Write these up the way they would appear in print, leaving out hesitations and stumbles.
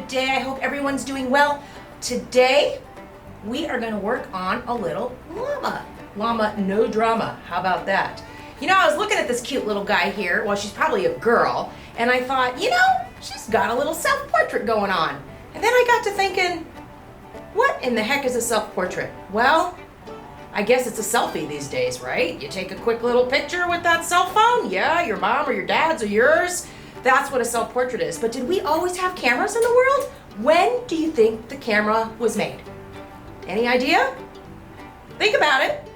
good day. I hope everyone's doing well. Today, we are gonna work on a little llama. Llama, no drama. How about that? You know, I was looking at this cute little guy here. Well, she's probably a girl. And I thought, you know, she's got a little self-portrait going on. And then I got to thinking, what in the heck is a self-portrait? Well, I guess it's a selfie these days, right? You take a quick little picture with that cell phone. Yeah, your mom or your dad's or yours. That's what a self-portrait is. But did we always have cameras in the world? When do you think the camera was made? Any idea? Think about it.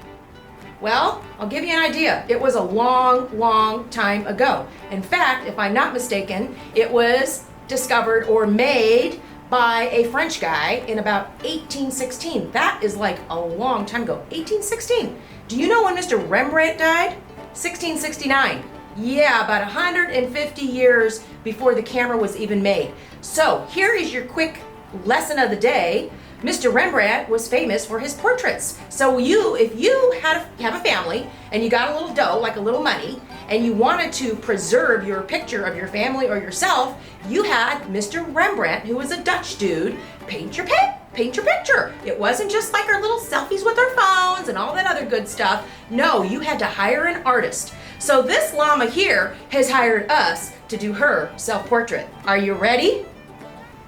Well, I'll give you an idea. It was a long, long time ago. In fact, if I'm not mistaken, it was discovered or made by a French guy in about 1816. That is like a long time ago. 1816. Do you know when Mr. Rembrandt died? 1669. Yeah, about 150 years before the camera was even made. So here is your quick lesson of the day. Mr. Rembrandt was famous for his portraits. So if you have a family and you got a little dough, like a little money, and you wanted to preserve your picture of your family or yourself, you had Mr. Rembrandt, who was a Dutch dude, paint your picture. It wasn't just like our little selfies with our phones and all that other good stuff. No, you had to hire an artist. So this llama here has hired us to do her self-portrait. Are you ready?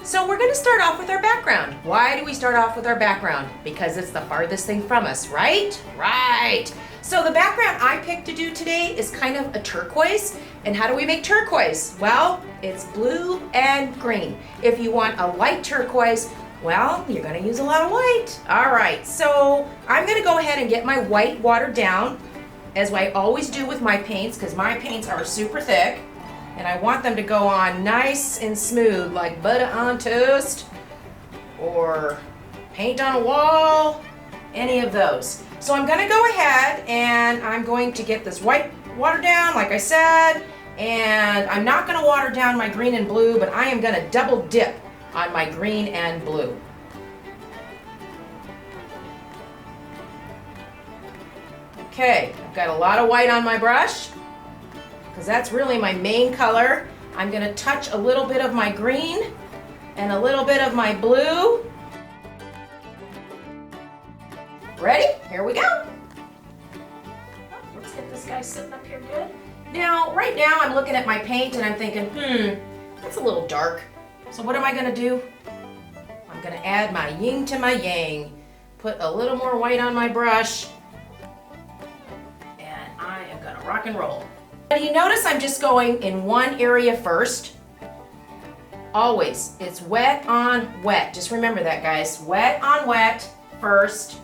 So we're gonna start off with our background. Why do we start off with our background? Because it's the farthest thing from us, right? Right. So the background I picked to do today is kind of a turquoise. And how do we make turquoise? Well, it's blue and green. If you want a light turquoise, well, you're gonna use a lot of white. All right, so I'm gonna go ahead and get my white watered down, as I always do with my paints, because my paints are super thick. And I want them to go on nice and smooth, like butter on toast or paint on a wall, any of those. So I'm gonna go ahead and I'm going to get this white watered down, like I said, and I'm not gonna water down my green and blue, but I am gonna double dip on my green and blue. Okay, I've got a lot of white on my brush, because that's really my main color. I'm gonna touch a little bit of my green and a little bit of my blue. Ready? Here we go. Let's get this guy sitting up here good. Now, right now I'm looking at my paint and I'm thinking, that's a little dark. So what am I gonna do? I'm gonna add my yin to my yang. Put a little more white on my brush. And I am gonna rock and roll. Now you notice I'm just going in one area first. Always, it's wet on wet. Just remember that, guys. Wet on wet first,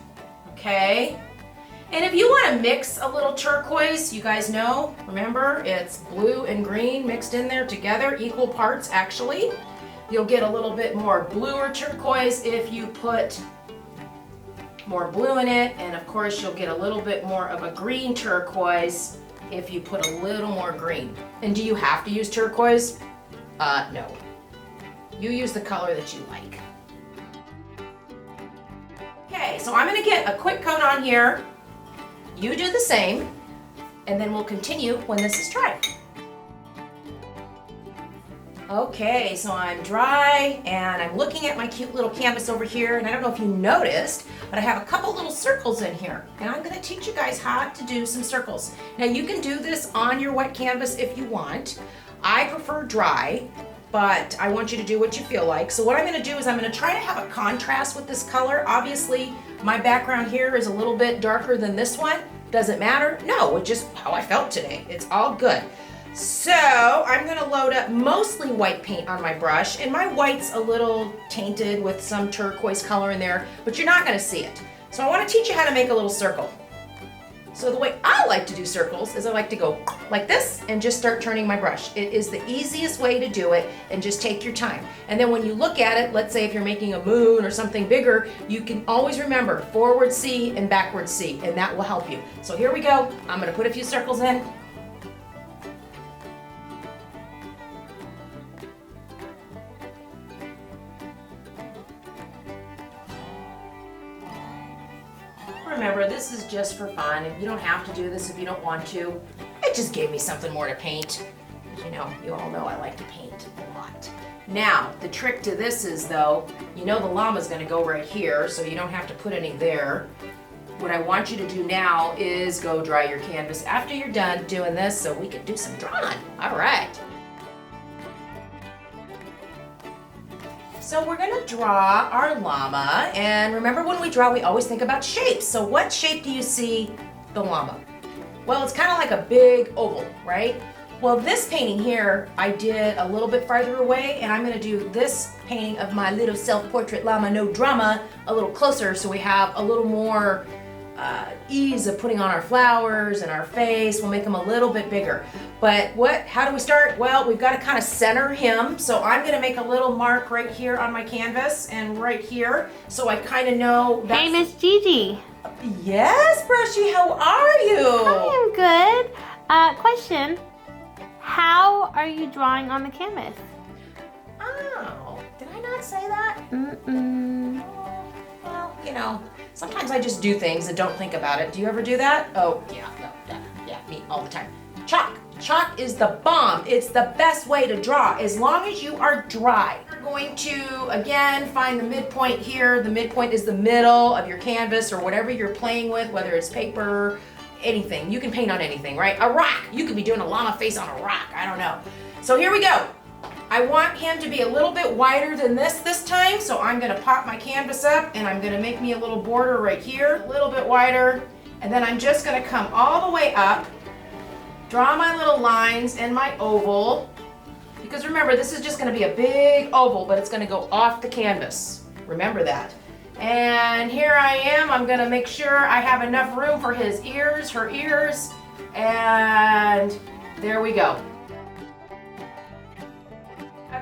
okay? And if you want to mix a little turquoise, you guys know, remember, it's blue and green mixed in there together, equal parts actually. You'll get a little bit more blue or turquoise if you put more blue in it, and of course you'll get a little bit more of a green turquoise if you put a little more green. And do you have to use turquoise? No. You use the color that you like. Okay, so I'm gonna get a quick coat on here. You do the same, and then we'll continue when this is dry. Okay, so I'm dry, and I'm looking at my cute little canvas over here, and I don't know if you noticed, but I have a couple little circles in here, and I'm gonna teach you guys how to do some circles. Now you can do this on your wet canvas if you want. I prefer dry, but I want you to do what you feel like. So what I'm gonna do is I'm gonna try to have a contrast with this color. Obviously, my background here is a little bit darker than this one. Does it matter? No, it's just how I felt today. It's all good. So I'm gonna load up mostly white paint on my brush, and my white's a little tainted with some turquoise color in there, but you're not gonna see it. So I wanna teach you how to make a little circle. So the way I like to do circles is I like to go like this and just start turning my brush. It is the easiest way to do it, and just take your time. And then when you look at it, let's say if you're making a moon or something bigger, you can always remember forward C and backward C, and that will help you. So here we go. I'm gonna put a few circles in. Remember, this is just for fun. If you don't have to do this if you don't want to. It just gave me something more to paint. You know, you all know I like to paint a lot. Now, the trick to this is though, you know the llama's gonna go right here, so you don't have to put any there. What I want you to do now is go dry your canvas after you're done doing this so we can do some drawing. All right. So we're gonna draw our llama, and remember when we draw, we always think about shapes. So what shape do you see the llama? Well, it's kind of like a big oval, right? Well, this painting here, I did a little bit farther away, and I'm gonna do this painting of my little self-portrait llama, no drama, a little closer so we have a little more ease of putting on our flowers and our face. We'll make them a little bit bigger. But how do we start? Well, we've got to kind of center him. So I'm gonna make a little mark right here on my canvas and right here. So I kind of know that's... Hey, Miss Gigi. Yes, Brushy, how are you? I am good. Question, how are you drawing on the canvas? Oh, did I not say that? Mm-mm. Well, you know, sometimes I just do things and don't think about it. Do you ever do that? Oh, yeah, me all the time. Chalk. Chalk is the bomb. It's the best way to draw as long as you are dry. You're going to, again, find the midpoint here. The midpoint is the middle of your canvas or whatever you're playing with, whether it's paper, anything. You can paint on anything, right? A rock. You could be doing a llama face on a rock. I don't know. So here we go. I want him to be a little bit wider than this time, so I'm gonna pop my canvas up and I'm gonna make me a little border right here, a little bit wider, and then I'm just gonna come all the way up, draw my little lines and my oval, because remember, this is just gonna be a big oval, but it's gonna go off the canvas. Remember that. And here I am, I'm gonna make sure I have enough room for his ears, her ears, and there we go.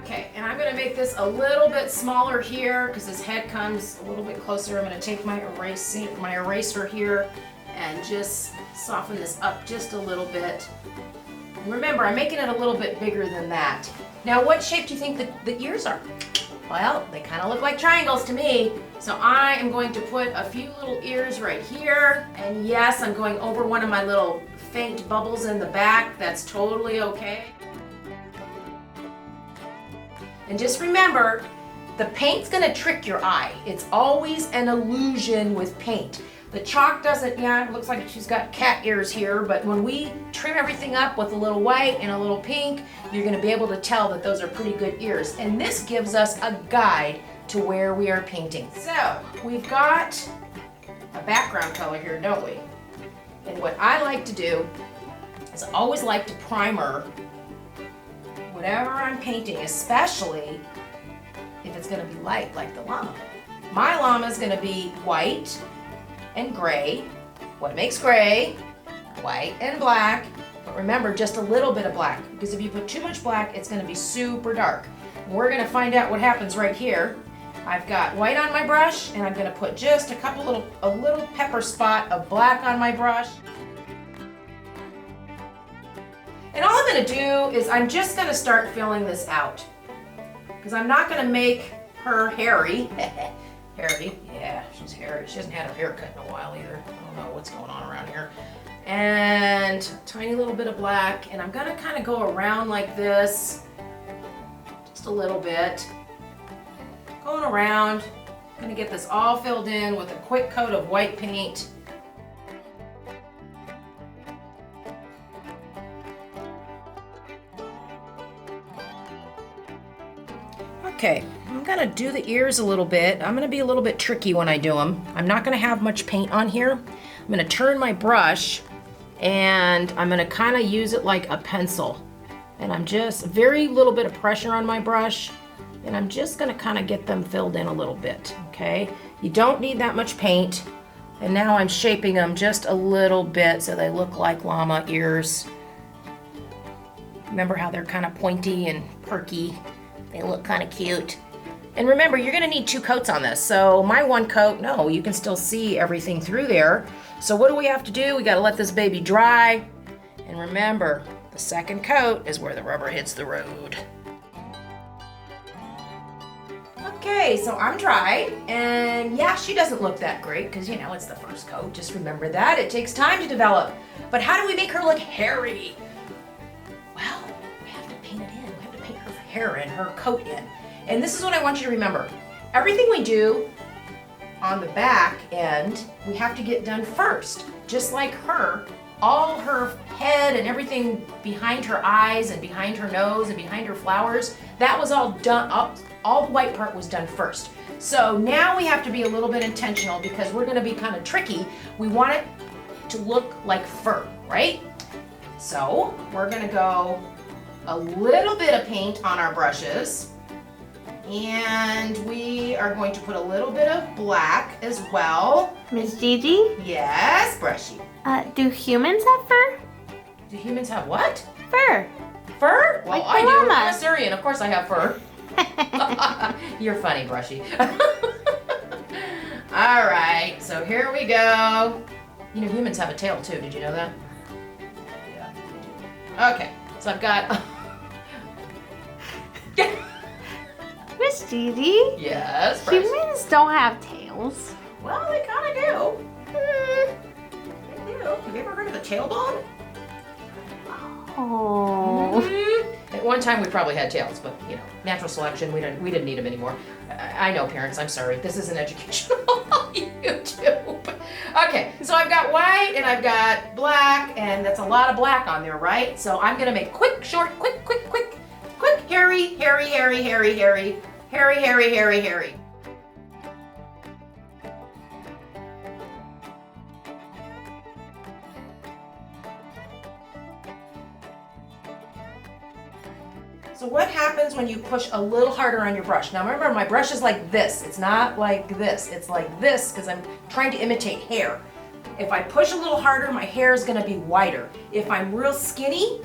Okay, and I'm gonna make this a little bit smaller here because his head comes a little bit closer. I'm gonna take my eraser here and just soften this up just a little bit. And remember, I'm making it a little bit bigger than that. Now, what shape do you think the ears are? Well, they kind of look like triangles to me. So I am going to put a few little ears right here. And yes, I'm going over one of my little faint bubbles in the back. That's totally okay. And just remember, the paint's gonna trick your eye. It's always an illusion with paint. The chalk doesn't, yeah, it looks like she's got cat ears here, but when we trim everything up with a little white and a little pink, you're gonna be able to tell that those are pretty good ears. And this gives us a guide to where we are painting. So, we've got a background color here, don't we? And what I like to do is I always like to primer whatever I'm painting, especially if it's gonna be light like the llama. My llama is gonna be white and gray. What makes gray? White and black. But remember, just a little bit of black, because if you put too much black, it's gonna be super dark. And we're gonna find out what happens right here. I've got white on my brush, and I'm gonna put just a little pepper spot of black on my brush. And all I'm gonna do is I'm just gonna start filling this out. Because I'm not gonna make her hairy. Hairy, yeah, she's hairy. She hasn't had her hair cut in a while either. I don't know what's going on around here. And a tiny little bit of black, and I'm gonna kind of go around like this, just a little bit. Going around, I'm gonna get this all filled in with a quick coat of white paint. Okay, I'm gonna do the ears a little bit. I'm gonna be a little bit tricky when I do them. I'm not gonna have much paint on here. I'm gonna turn my brush and I'm gonna kind of use it like a pencil. And I'm just, very little bit of pressure on my brush, and I'm just gonna kind of get them filled in a little bit, okay? You don't need that much paint. And now I'm shaping them just a little bit so they look like llama ears. Remember how they're kind of pointy and perky? They look kind of cute. And remember, you're gonna need 2 coats on this. So my 1 coat, no, you can still see everything through there. So what do we have to do? We gotta let this baby dry. And remember, the 2nd coat is where the rubber hits the road. Okay, so I'm dry, and yeah, she doesn't look that great because, you know, it's the 1st coat. Just remember that. It takes time to develop. But how do we make her look hairy? Well, we have to paint it in. We have to paint her hair in, her coat in. And this is what I want you to remember. Everything we do on the back end, we have to get done first. Just like her, all her head and everything behind her eyes and behind her nose and behind her flowers, that was all done up. All the white part was done first. So now we have to be a little bit intentional because we're gonna be kind of tricky. We want it to look like fur, right? So we're gonna go a little bit of paint on our brushes, and we are going to put a little bit of black as well. Miss Gigi? Yes, Brushy. Do humans have fur? Do humans have what? Fur. Fur? Well, Like I do. llamas. I'm a Syrian. Of course I have fur. You're funny, Brushy. All right, so here we go. You know, humans have a tail too. Did you know that? Yeah, they do. Okay, so I've got... Miss Gigi? Yes, Brushy. Humans don't have tails. Well, they kind of do. They do. Have you ever heard of a tailbone? Oh. At one time we probably had tails, but you know, natural selection, we didn't need them anymore. I know, parents, I'm sorry. This isn't educational on YouTube. Okay, so I've got white and I've got black, and that's a lot of black on there, right? So I'm gonna make quick, short, quick, hairy, hairy, hairy, hairy, hairy, hairy, hairy, hairy, hairy. So what happens when you push a little harder on your brush? Now remember, my brush is like this. It's not like this. It's like this because I'm trying to imitate hair. If I push a little harder, my hair is gonna be wider. If I'm real skinny,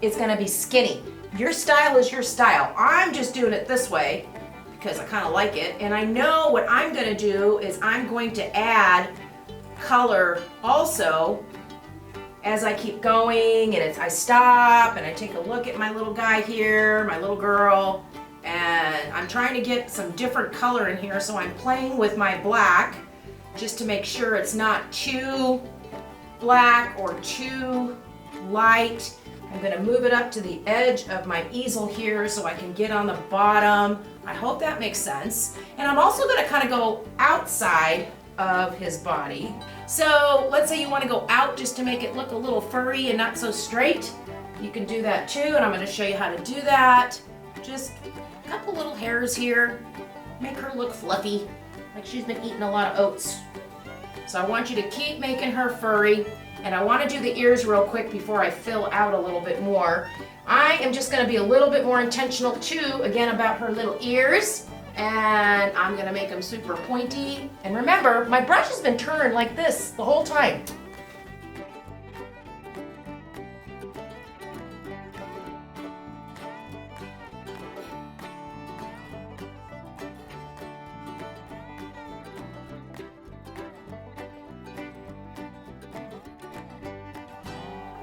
it's gonna be skinny. Your style is your style. I'm just doing it this way because I kind of like it. And I know what I'm gonna do is I'm going to add color also as I keep going, and I stop and I take a look at my little guy here, my little girl, and I'm trying to get some different color in here, so I'm playing with my black just to make sure it's not too black or too light. I'm gonna move it up to the edge of my easel here so I can get on the bottom. I hope that makes sense. And I'm also gonna kind of go outside of his body. So let's say you want to go out just to make it look a little furry and not so straight. You can do that too, and I'm going to show you how to do that. Just a couple little hairs here. Make her look fluffy, like she's been eating a lot of oats. So I want you to keep making her furry, and I want to do the ears real quick before I fill out a little bit more. I am just going to be a little bit more intentional too, again, about her little ears. And I'm gonna make them super pointy. And remember, my brush has been turned like this the whole time.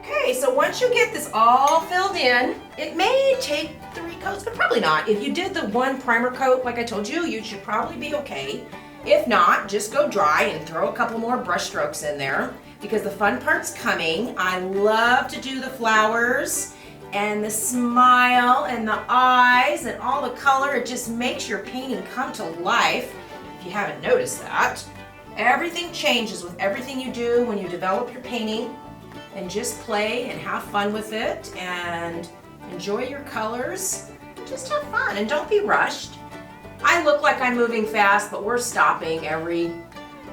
Okay, so once you get this all filled in, it may take 3 coats, but probably not. If you did the 1 primer coat, like I told you, you should probably be okay. If not, just go dry and throw a couple more brush strokes in there because the fun part's coming. I love to do the flowers and the smile and the eyes and all the color. It just makes your painting come to life, if you haven't noticed that. Everything changes with everything you do when you develop your painting. And just play and have fun with it and enjoy your colors. Just have fun and don't be rushed. I look like I'm moving fast, but we're stopping every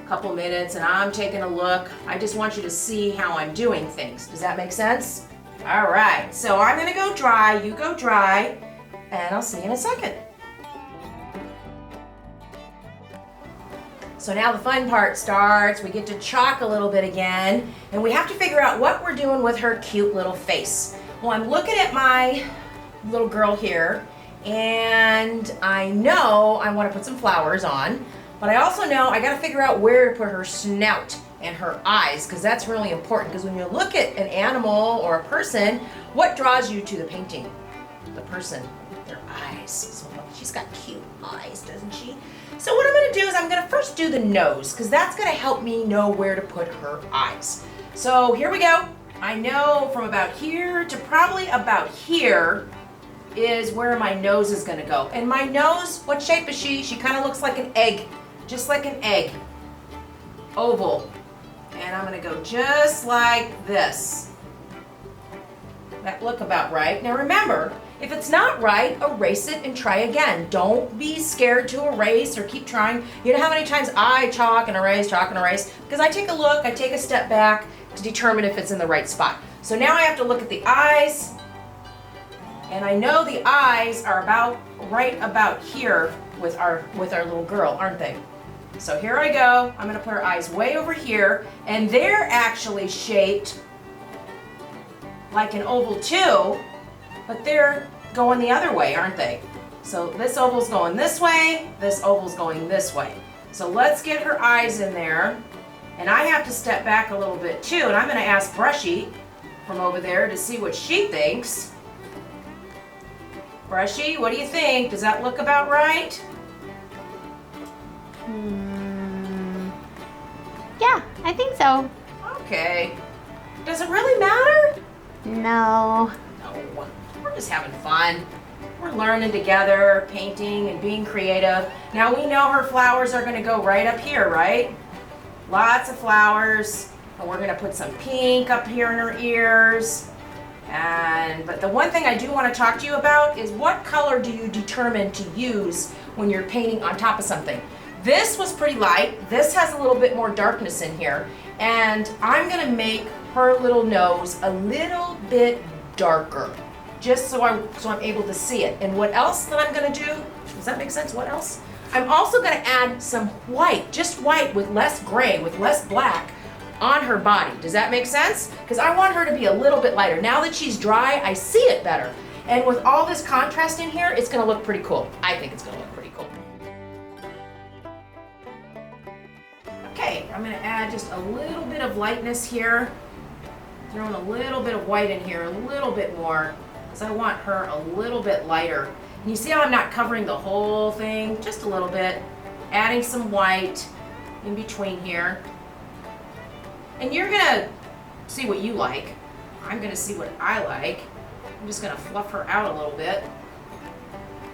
couple minutes and I'm taking a look. I just want you to see how I'm doing things. Does that make sense? All right, so I'm gonna go dry, you go dry, and I'll see you in a second. So now the fun part starts. We get to chalk a little bit again, and we have to figure out what we're doing with her cute little face. Well, I'm looking at my little girl here, and I know I want to put some flowers on, but I also know I got to figure out where to put her snout and her eyes, because that's really important, because when you look at an animal or a person, what draws you to the painting? The person, their eyes. So she's got cute eyes, doesn't she? So what I'm going to do is I'm going to first do the nose, because that's going to help me know where to put her eyes. So here we go. I know from about here to probably about here is where my nose is gonna go. And my nose, what shape is she? She kind of looks like an egg, just like an egg, oval. And I'm gonna go just like this. That look about right. Now remember, if it's not right, erase it and try again. Don't be scared to erase or keep trying. You know how many times I chalk and erase, because I take a look, I take a step back to determine if it's in the right spot. So now I have to look at the eyes, and I know the eyes are right about here with our little girl, aren't they? So here I go. I'm gonna put her eyes way over here, and they're actually shaped like an oval too, but they're going the other way, aren't they? So this oval's going this way, this oval's going this way. So let's get her eyes in there, and I have to step back a little bit too, and I'm gonna ask Brushy from over there to see what she thinks. Brushy, what do you think? Does that look about right? Yeah, I think so. Okay. Does it really matter? No. No. We're just having fun. We're learning together, painting and being creative. Now we know her flowers are going to go right up here, right? Lots of flowers. And we're going to put some pink up here in her ears. But the one thing I do want to talk to you about is what color do you determine to use when you're painting on top of something? This was pretty light. This has a little bit more darkness in here. And I'm going to make her little nose a little bit darker, just so I'm able to see it. And what else that I'm going to do? Does that make sense? What else? I'm also going to add some white, just white with less gray, with less black on her body. Does that make sense? Because I want her to be a little bit lighter. Now that she's dry, I see it better. And with all this contrast in here, it's going to look pretty cool. I think it's going to look pretty cool. Okay, I'm going to add just a little bit of lightness here. Throwing a little bit of white in here, a little bit more, because I want her a little bit lighter. And you see how I'm not covering the whole thing? Just a little bit. Adding some white in between here. And you're gonna see what you like. I'm gonna see what I like. I'm just gonna fluff her out a little bit.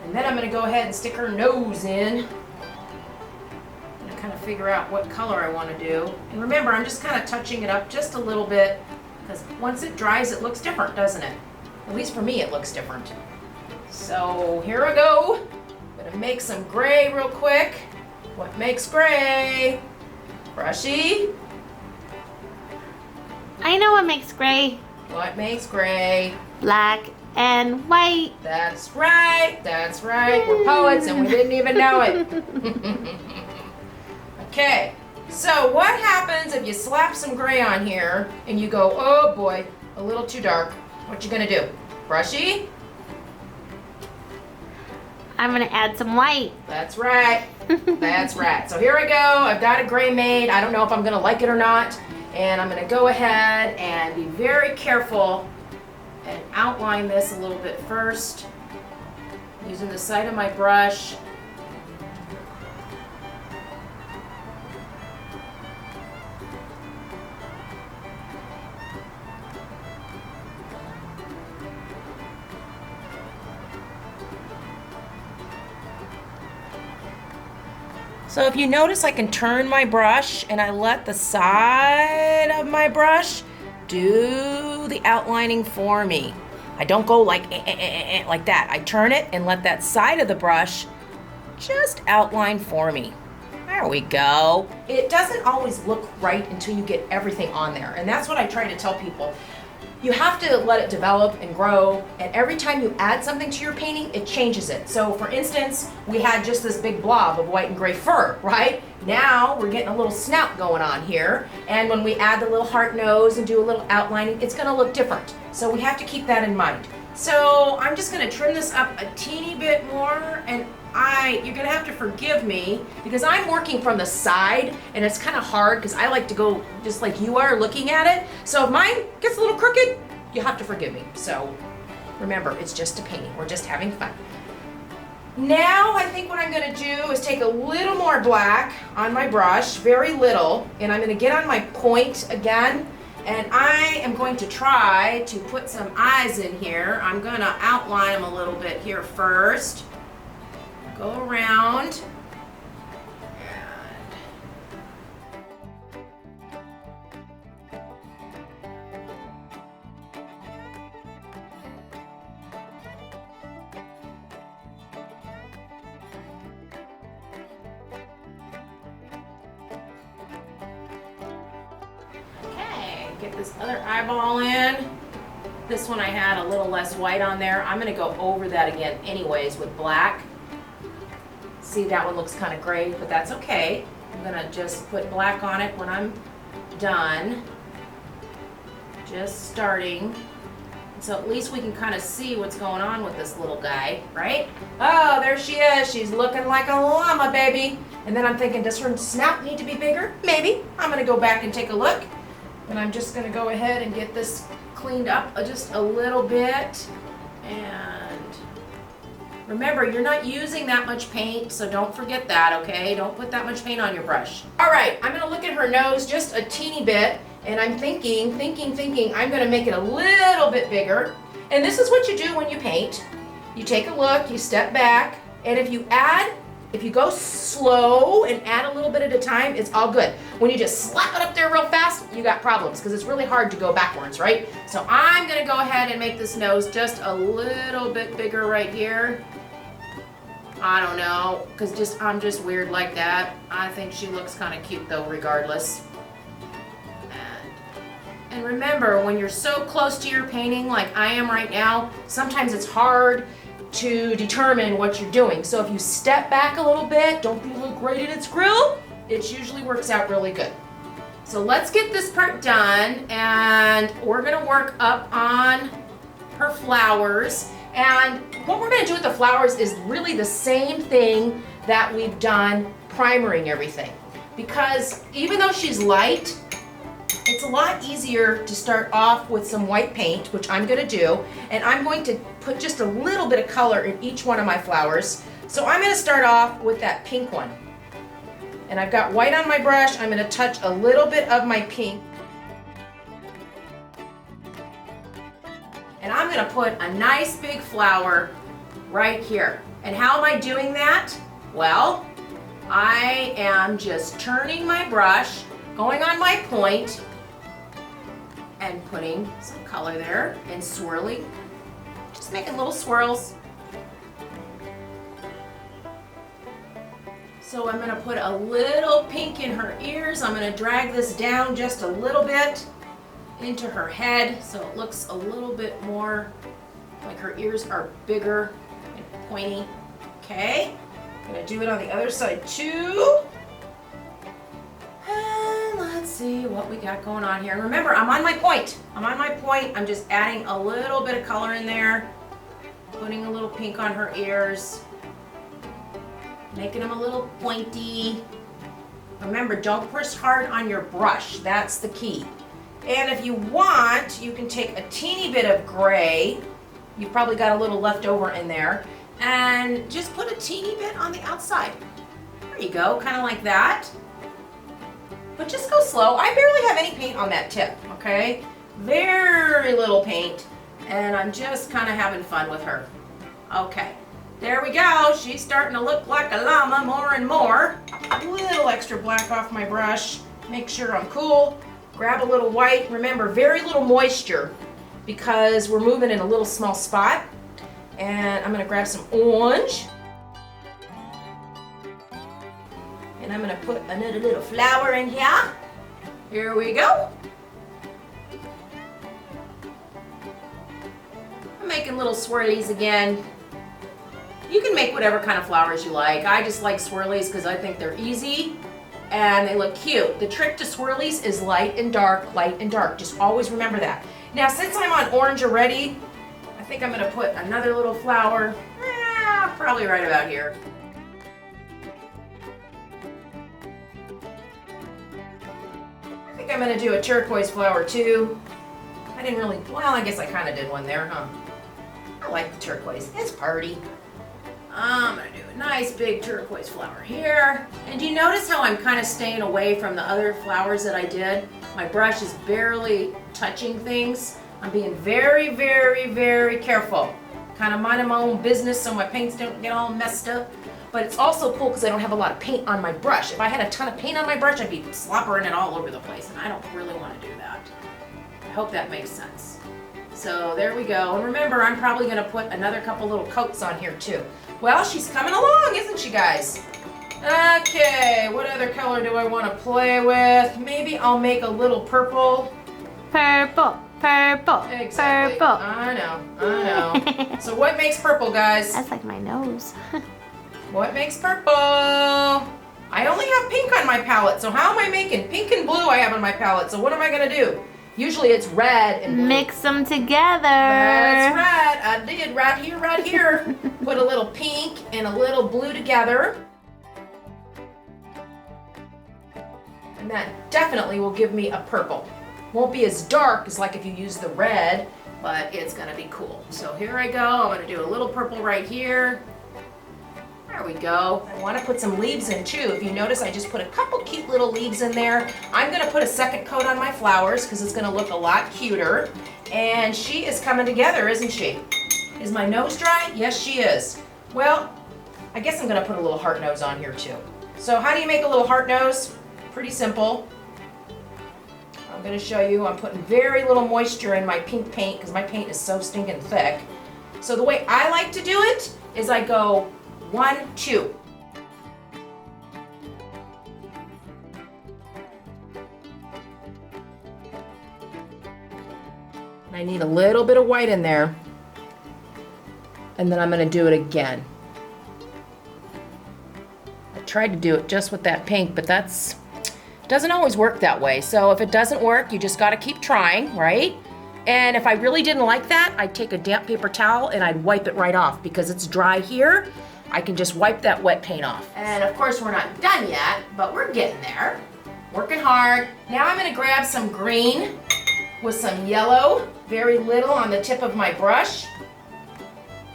And then I'm gonna go ahead and stick her nose in. I'm gonna kind of figure out what color I want to do. And remember, I'm just kind of touching it up just a little bit, because once it dries, it looks different, doesn't it? At least for me, it looks different. So here I go. I'm gonna make some gray real quick. What makes gray? Brushy? I know what makes gray. What makes gray? Black and white. That's right. That's right. We're poets and we didn't even know it. Okay. So what happens if you slap some gray on here and you go, oh boy, a little too dark? What you gonna do? Brushy? I'm gonna add some white. That's right. That's right. So here I go. I've got a gray made. I don't know if I'm gonna like it or not. And I'm gonna go ahead and be very careful and outline this a little bit first, using the side of my brush. So if you notice, I can turn my brush and I let the side of my brush do the outlining for me. I don't go like that. I turn it and let that side of the brush just outline for me. There we go. It doesn't always look right until you get everything on there. And that's what I try to tell people. You have to let it develop and grow, and every time you add something to your painting, it changes it. So for instance, we had just this big blob of white and gray fur, right? Now we're getting a little snout going on here, and when we add the little heart nose and do a little outlining, it's gonna look different. So we have to keep that in mind. So I'm just gonna trim this up a teeny bit more, and you're gonna have to forgive me because I'm working from the side and it's kind of hard because I like to go just like you are looking at it. So if mine gets a little crooked, you have to forgive me. So remember, it's just a painting. We're just having fun. Now I think what I'm gonna do is take a little more black on my brush, very little, and I'm gonna get on my point again, And I am going to try to put some eyes in here. I'm gonna outline them a little bit here first. Go around. Get this other eyeball in. This one I had a little less white on there. I'm gonna go over that again anyways with black. See, that one looks kind of gray, but that's okay. I'm gonna just put black on it when I'm done. Just starting. So at least we can kind of see what's going on with this little guy, right? Oh, there she is. She's looking like a llama, baby. And then I'm thinking, does her snout need to be bigger? Maybe. I'm gonna go back and take a look. And I'm just gonna go ahead and get this cleaned up just a little bit. And remember, you're not using that much paint, so don't forget that, okay? Don't put that much paint on your brush. All right, I'm gonna look at her nose just a teeny bit, and I'm thinking, I'm gonna make it a little bit bigger. And this is what you do when you paint. You take a look, you step back, and if you go slow and add a little bit at a time, it's all good. When you just slap it up there real fast, you got problems because it's really hard to go backwards, right? So I'm gonna go ahead and make this nose just a little bit bigger right here. I don't know, because I'm just weird like that. I think she looks kind of cute though, regardless. And remember, when you're so close to your painting like I am right now, sometimes it's hard to determine what you're doing. So if you step back a little bit, don't be a little great at its grill, it usually works out really good. So let's get this part done, and we're gonna work up on her flowers. And what we're gonna do with the flowers is really the same thing that we've done primering everything. Because even though she's light, it's a lot easier to start off with some white paint, which I'm gonna do, and I'm going to put just a little bit of color in each one of my flowers. So I'm gonna start off with that pink one. And I've got white on my brush. I'm gonna touch a little bit of my pink. And I'm gonna put a nice big flower right here. And how am I doing that? Well, I am just turning my brush, going on my point, and putting some color there and swirling. Just making little swirls. So I'm gonna put a little pink in her ears. I'm gonna drag this down just a little bit into her head so it looks a little bit more like her ears are bigger and pointy. Okay, I'm gonna do it on the other side too. Let's see what we got going on here. And remember, I'm on my point. I'm just adding a little bit of color in there, putting a little pink on her ears, making them a little pointy. Remember, don't push hard on your brush. That's the key. And if you want, you can take a teeny bit of gray. You've probably got a little left over in there. And just put a teeny bit on the outside. There you go, kind of like that. But just go slow. I barely have any paint on that tip, okay? Very little paint, and I'm just kind of having fun with her. Okay, there we go. She's starting to look like a llama more and more. A little extra black off my brush. Make sure I'm cool. Grab a little white. Remember, very little moisture because we're moving in a little small spot. And I'm gonna grab some orange. And I'm gonna put another little flower in here. Here we go. I'm making little swirlies again. You can make whatever kind of flowers you like. I just like swirlies because I think they're easy and they look cute. The trick to swirlies is light and dark, light and dark. Just always remember that. Now, since I'm on orange already, I think I'm gonna put another little flower, probably right about here. I think I'm gonna do a turquoise flower too. I didn't really, well, I guess I kind of did one there, huh? I like the turquoise, it's party. I'm gonna do a nice big turquoise flower here. And do you notice how I'm kind of staying away from the other flowers that I did? My brush is barely touching things. I'm being very, very, very careful. Kind of minding my own business so my paints don't get all messed up. But it's also cool because I don't have a lot of paint on my brush. If I had a ton of paint on my brush, I'd be sloppering it all over the place, and I don't really want to do that. I hope that makes sense. So there we go. And remember, I'm probably going to put another couple little coats on here too. Well, she's coming along, isn't she, guys? Okay, what other color do I want to play with? Maybe I'll make a little purple. Purple, purple, Exactly. purple. I know. So what makes purple, guys? That's like my nose. What makes purple? I only have pink on my palette, so how am I making pink and blue I have on my palette? So what am I gonna do? Usually it's red and blue. Mix them together. That's right, I did right here. Put a little pink and a little blue together. And that definitely will give me a purple. Won't be as dark as like if you use the red, but it's gonna be cool. So here I go, I'm gonna do a little purple right here. There we go. I want to put some leaves in too. If you notice, I just put a couple cute little leaves in there. I'm going to put a second coat on my flowers because it's going to look a lot cuter. And she is coming together, isn't she? Is my nose dry? Yes, she is. Well, I guess I'm going to put a little heart nose on here too. So how do you make a little heart nose? Pretty simple. I'm going to show you. I'm putting very little moisture in my pink paint because my paint is so stinking thick. So the way I like to do it is I go 1, 2. I need a little bit of white in there. And then I'm going to do it again. I tried to do it just with that pink, but doesn't always work that way. So if it doesn't work, you just got to keep trying, right? And if I really didn't like that, I'd take a damp paper towel and I'd wipe it right off because it's dry here. I can just wipe that wet paint off. And of course we're not done yet, but we're getting there. Working hard. Now I'm gonna grab some green with some yellow, very little on the tip of my brush.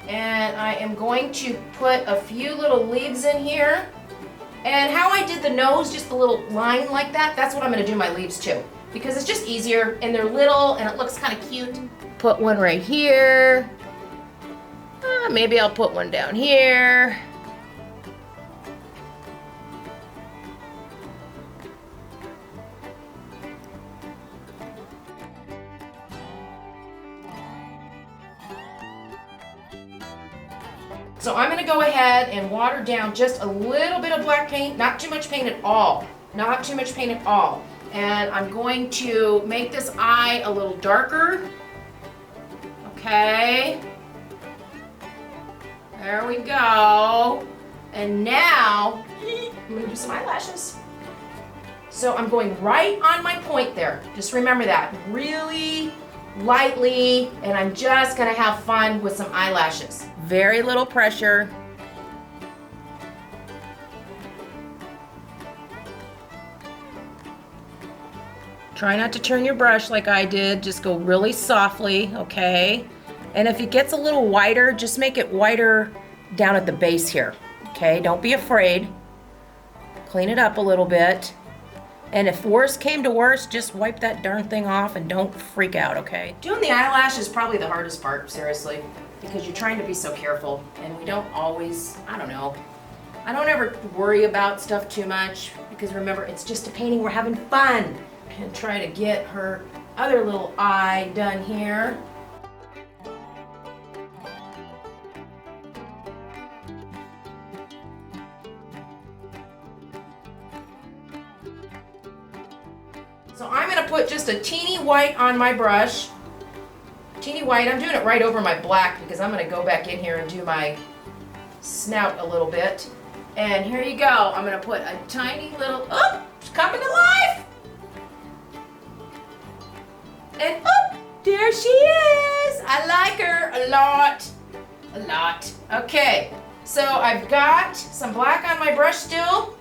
And I am going to put a few little leaves in here. And how I did the nose, just a little line like that, that's what I'm gonna do my leaves too. Because it's just easier and they're little and it looks kind of cute. Put one right here. Maybe I'll put one down here. So I'm going to go ahead and water down just a little bit of black paint, not too much paint at all. Not too much paint at all. And I'm going to make this eye a little darker. Okay. There we go. And now, I'm gonna do some eyelashes. So I'm going right on my point there. Just remember that, really lightly, and I'm just gonna have fun with some eyelashes. Very little pressure. Try not to turn your brush like I did, just go really softly, okay? And if it gets a little whiter, just make it whiter down at the base here, okay? Don't be afraid. Clean it up a little bit. And if worse came to worse, just wipe that darn thing off and don't freak out, okay? Doing the eyelash is probably the hardest part, seriously, because you're trying to be so careful, and we don't always, I don't know. I don't ever worry about stuff too much, because remember, it's just a painting, we're having fun. And try to get her other little eye done here. So I'm going to put just a teeny white on my brush. Teeny white. I'm doing it right over my black because I'm going to go back in here and do my snout a little bit. And here you go. I'm going to put a tiny little, oh, it's coming to life. And oh, there she is. I like her a lot. A lot. Okay, so I've got some black on my brush still.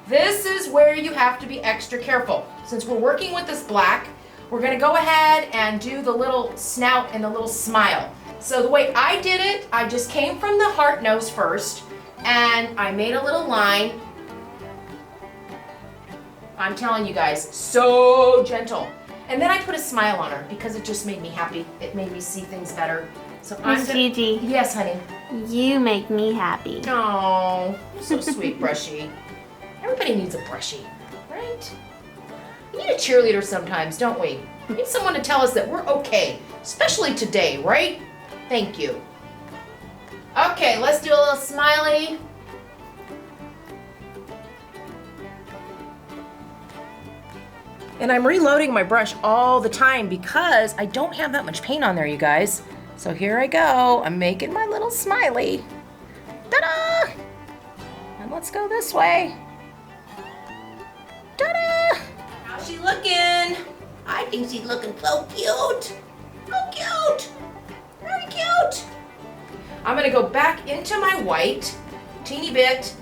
This is where you have to be extra careful. Since we're working with this black, we're gonna go ahead and do the little snout and the little smile. So the way I did it, I just came from the heart nose first, and I made a little line. I'm telling you guys, so gentle. And then I put a smile on her because it just made me happy. It made me see things better. So Miss Gigi. Yes, honey. You make me happy. Oh, you're so sweet, Brushy. Everybody needs a Brushy, right? We need a cheerleader sometimes, don't we? We need someone to tell us that we're okay, especially today, right? Thank you. Okay, let's do a little smiley. And I'm reloading my brush all the time because I don't have that much paint on there, you guys. So here I go. I'm making my little smiley. Ta-da! And let's go this way. Ta-da! How's she looking? I think she's looking so cute. So cute. Very cute. I'm gonna go back into my white, teeny bit,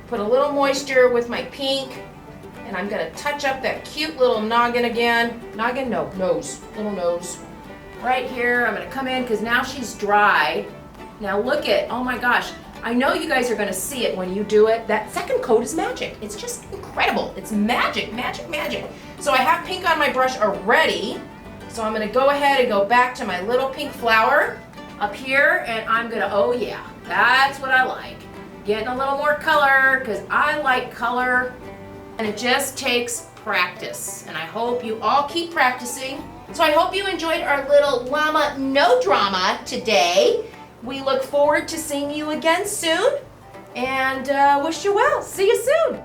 put a little moisture with my pink, and I'm gonna touch up that cute little noggin again. Noggin? No, nose. Little nose. Right here, I'm gonna come in because now she's dry. Now look at, oh my gosh. I know you guys are gonna see it when you do it. That second coat is magic. It's just incredible. It's magic, magic, magic. So I have pink on my brush already. So I'm gonna go ahead and go back to my little pink flower up here, and I'm gonna, oh yeah, that's what I like. Getting a little more color because I like color. And it just takes practice. And I hope you all keep practicing. So I hope you enjoyed our little llama no drama today. We look forward to seeing you again soon. And wish you well. See you soon.